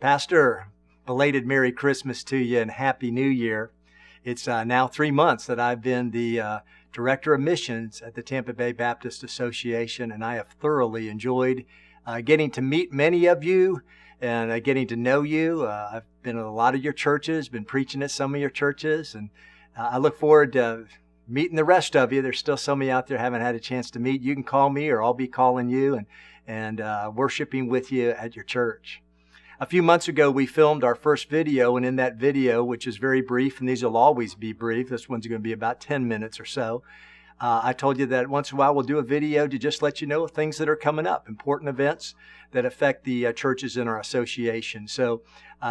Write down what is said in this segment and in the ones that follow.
Pastor, belated Merry Christmas to you and Happy New Year. It's now 3 months that I've been the Director of Missions at the Tampa Bay Baptist Association, and I have thoroughly enjoyed getting to meet many of you and getting to know you. I've been at a lot of your churches, been preaching at some of your churches, and I look forward to meeting the rest of you. There's still some of you out there haven't had a chance to meet. You can call me or I'll be calling you and worshiping with you at your church. A few months ago, we filmed our first video, and in that video, which is very brief, and these will always be brief, this one's going to be about 10 minutes or so, I told you that once in a while we'll do a video to just let you know of things that are coming up, important events that affect the churches in our association. So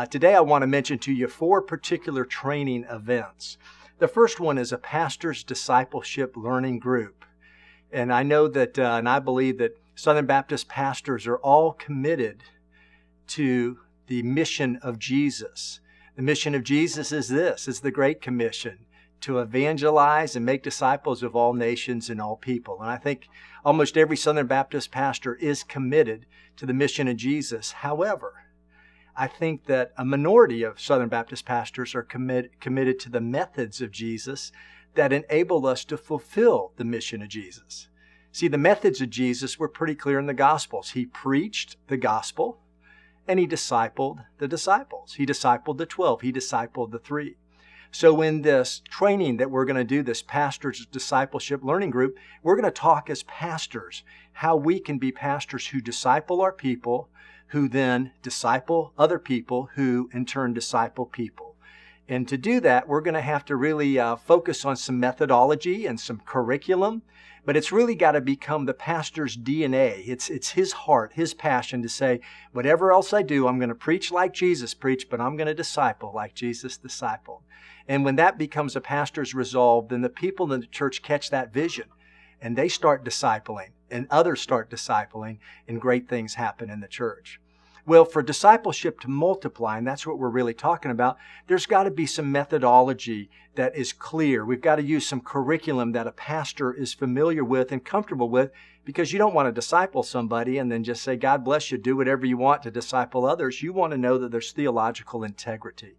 today I want to mention to you 4 particular training events. The first one is a pastor's discipleship learning group. And I know that, and I believe that Southern Baptist pastors are all committed to the mission of Jesus. The mission of Jesus is this, is the Great Commission, to evangelize and make disciples of all nations and all people. And I think almost every Southern Baptist pastor is committed to the mission of Jesus. However, I think that a minority of Southern Baptist pastors are committed to the methods of Jesus that enable us to fulfill the mission of Jesus. See, the methods of Jesus were pretty clear in the Gospels. He preached the gospel, and he discipled the disciples. He discipled the 12. He discipled the 3. So in this training that we're going to do, this pastor's discipleship learning group, we're going to talk as pastors how we can be pastors who disciple our people, who then disciple other people, who in turn disciple people. And to do that, we're going to have to really focus on some methodology and some curriculum. But it's really got to become the pastor's DNA. It's his heart, his passion to say, whatever else I do, I'm going to preach like Jesus preached, but I'm going to disciple like Jesus discipled. And when that becomes a pastor's resolve, then the people in the church catch that vision and they start discipling and others start discipling and great things happen in the church. Well, for discipleship to multiply, and that's what we're really talking about, there's got to be some methodology that is clear. We've got to use some curriculum that a pastor is familiar with and comfortable with, because you don't want to disciple somebody and then just say, God bless you, do whatever you want to disciple others. You want to know that there's theological integrity.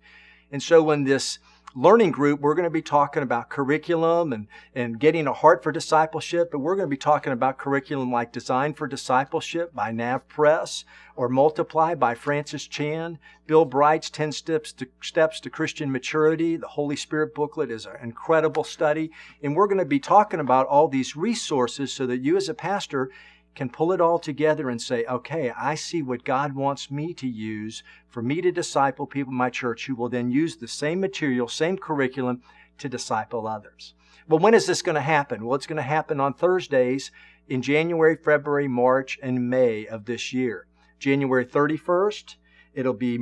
And so when this learning group, we're going to be talking about curriculum and getting a heart for discipleship, but we're going to be talking about curriculum like Design for Discipleship by Nav Press or Multiply by Francis Chan, Bill Bright's 10 Steps to Christian Maturity. The Holy Spirit booklet is an incredible study, and we're going to be talking about all these resources so that you as a pastor can pull it all together and say, okay, I see what God wants me to use for me to disciple people in my church who will then use the same material, same curriculum to disciple others. Well, when is this going to happen? Well, it's going to happen on Thursdays in January, February, March, and May of this year. January 31st, it'll be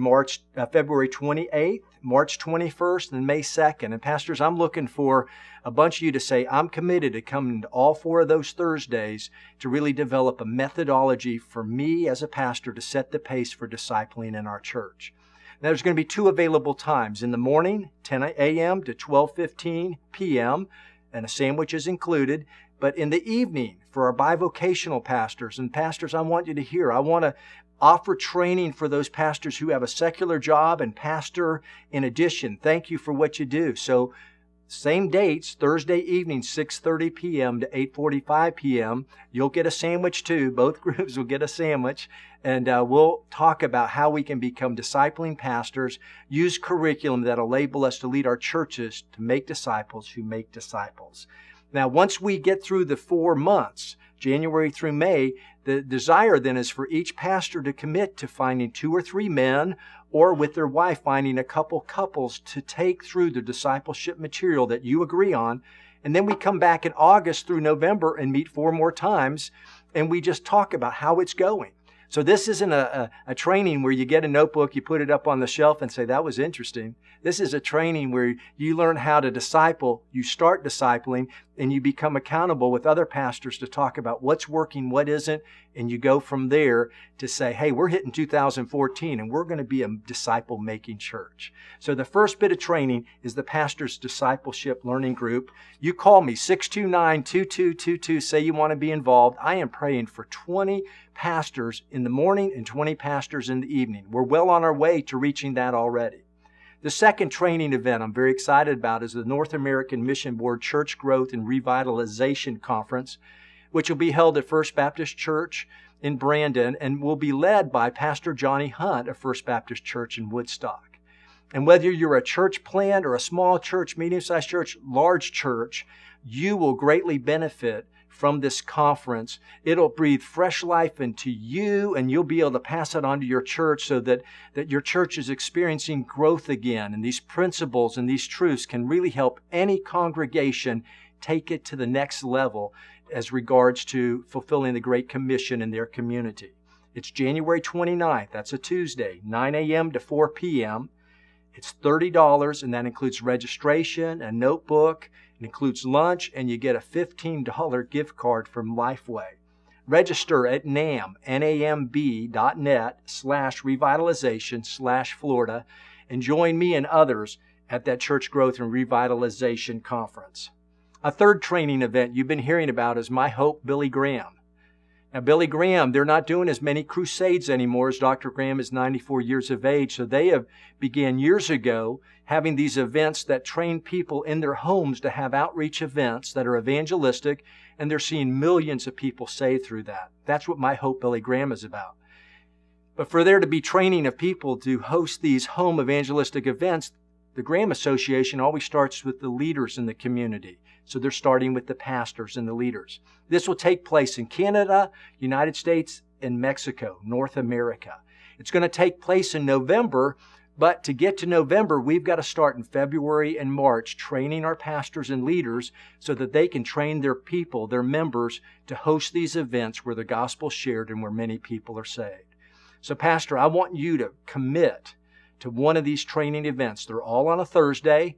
February 28th, March 21st, and May 2nd. And pastors, I'm looking for a bunch of you to say, I'm committed to coming to all 4 of those Thursdays to really develop a methodology for me as a pastor to set the pace for discipling in our church. Now, there's going to be 2 available times. In the morning, 10 a.m. to 12:15 p.m., and a sandwich is included. But in the evening, for our bivocational pastors, and pastors, I want you to hear, I want to offer training for those pastors who have a secular job and pastor in addition. Thank you for what you do. So same dates, Thursday evening, 6:30 p.m. to 8:45 p.m. You'll get a sandwich too. Both groups will get a sandwich. And we'll talk about how we can become discipling pastors, use curriculum that will enable us to lead our churches to make disciples who make disciples. Now, once we get through the 4 months, January through May, the desire then is for each pastor to commit to finding 2 or 3 men, or with their wife finding a couple couples to take through the discipleship material that you agree on. And then we come back in August through November and meet 4 more times, and we just talk about how it's going. So this isn't a training where you get a notebook, you put it up on the shelf and say, that was interesting. This is a training where you learn how to disciple, you start discipling, and you become accountable with other pastors to talk about what's working, what isn't, And you go from there to say, hey, we're hitting 2014 and we're going to be a disciple-making church. So the first bit of training is the Pastor's Discipleship Learning Group. You call me, 629-2222, say you want to be involved. I am praying for 20 pastors in the morning and 20 pastors in the evening. We're well on our way to reaching that already. The second training event I'm very excited about is the North American Mission Board Church Growth and Revitalization Conference, which will be held at First Baptist Church in Brandon and will be led by Pastor Johnny Hunt of First Baptist Church in Woodstock. And whether you're a church plant or a small church, medium-sized church, large church, you will greatly benefit from this conference. It'll breathe fresh life into you, and you'll be able to pass it on to your church so that your church is experiencing growth again. And these principles and these truths can really help any congregation take it to the next level as regards to fulfilling the Great Commission in their community. It's January 29th. That's a Tuesday, 9 a.m. to 4 p.m. It's $30, and that includes registration, a notebook. It includes lunch, and you get a $15 gift card from Lifeway. Register at namb.net/revitalization/Florida and join me and others at that Church Growth and Revitalization Conference. A third training event you've been hearing about is My Hope Billy Graham. Now, Billy Graham, they're not doing as many crusades anymore as Dr. Graham is 94 years of age. So they have began years ago having these events that train people in their homes to have outreach events that are evangelistic, and they're seeing millions of people saved through that. That's what My Hope Billy Graham is about. But for there to be training of people to host these home evangelistic events, the Graham Association always starts with the leaders in the community. So they're starting with the pastors and the leaders. This will take place in Canada, United States, and Mexico, North America. It's going to take place in November, but to get to November, we've got to start in February and March training our pastors and leaders so that they can train their people, their members, to host these events where the gospel is shared and where many people are saved. So, Pastor, I want you to commit to one of these training events. They're all on a Thursday.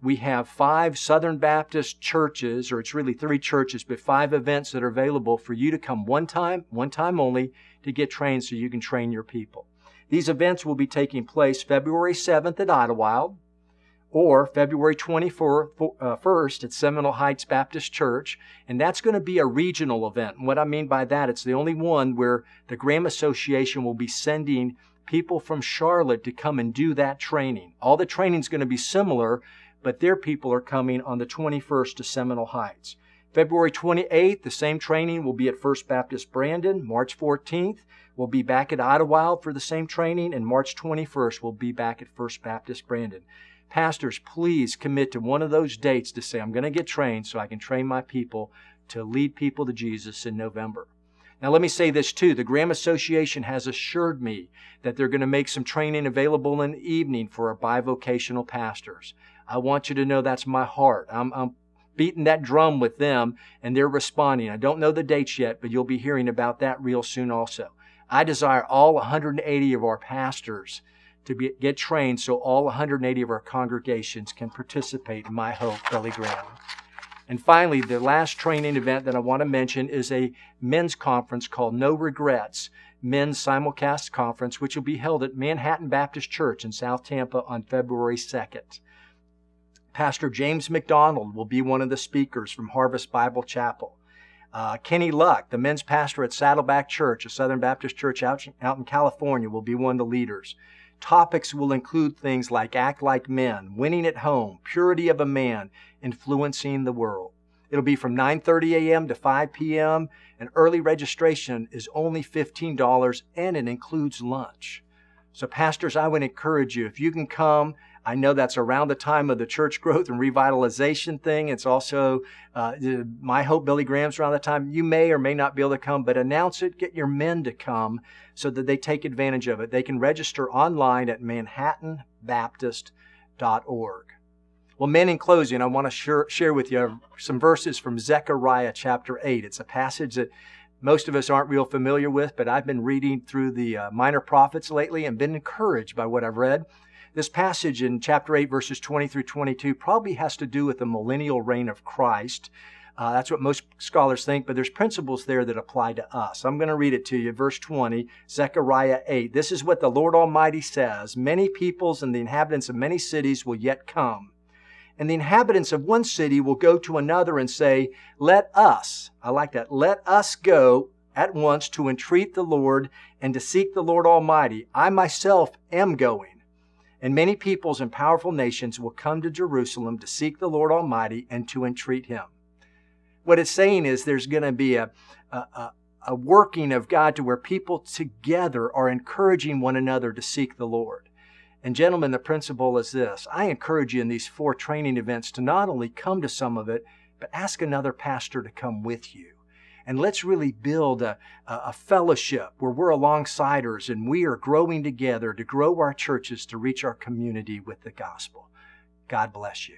We have 5 Southern Baptist churches, or it's really 3 churches, but 5 events that are available for you to come one time only, to get trained so you can train your people. These events will be taking place February 7th at Idlewild, or February 21st at Seminole Heights Baptist Church, and that's going to be a regional event. And what I mean by that, it's the only one where the Graham Association will be sending people from Charlotte to come and do that training. All the training is going to be similar, but their people are coming on the 21st to Seminole Heights. February 28th, the same training will be at First Baptist Brandon. March 14th, we'll be back at Idlewild for the same training, and March 21st, we'll be back at First Baptist Brandon. Pastors, please commit to one of those dates to say, I'm going to get trained so I can train my people to lead people to Jesus in November. Now, let me say this too. The Graham Association has assured me that they're going to make some training available in the evening for our bivocational pastors. I want you to know that's my heart. I'm beating that drum with them, and they're responding. I don't know the dates yet, but you'll be hearing about that real soon also. I desire all 180 of our pastors to get trained so all 180 of our congregations can participate in My Hope Billy Graham. And finally, the last training event that I want to mention is a men's conference called No Regrets Men's Simulcast Conference, which will be held at Manhattan Baptist Church in South Tampa on February 2nd. Pastor James McDonald will be one of the speakers from Harvest Bible Chapel. Kenny Luck, the men's pastor at Saddleback Church, a Southern Baptist church out in California, will be one of the leaders. Topics will include things like act like men, winning at home, purity of a man, influencing the world. It'll be from 9:30 a.m. to 5 p.m., and early registration is only $15, and it includes lunch. So pastors, I would encourage you, if you can come. I know that's around the time of the church growth and revitalization thing. It's also My Hope Billy Graham's around the time. You may or may not be able to come, but announce it. Get your men to come so that they take advantage of it. They can register online at manhattanbaptist.org. Well, men, in closing, I want to share with you some verses from Zechariah chapter 8. It's a passage that most of us aren't real familiar with, but I've been reading through the minor prophets lately and been encouraged by what I've read. This passage in chapter 8, verses 20 through 22 probably has to do with the millennial reign of Christ. That's what most scholars think, but there's principles there that apply to us. I'm going to read it to you. Verse 20, Zechariah 8. This is what the Lord Almighty says. Many peoples and the inhabitants of many cities will yet come. And the inhabitants of one city will go to another and say, let us, I like that, let us go at once to entreat the Lord and to seek the Lord Almighty. I myself am going. And many peoples and powerful nations will come to Jerusalem to seek the Lord Almighty and to entreat Him. What it's saying is there's going to be a working of God to where people together are encouraging one another to seek the Lord. And gentlemen, the principle is this. I encourage you in these 4 training events to not only come to some of it, but ask another pastor to come with you. And let's really build a fellowship where we're alongsiders and we are growing together to grow our churches to reach our community with the gospel. God bless you.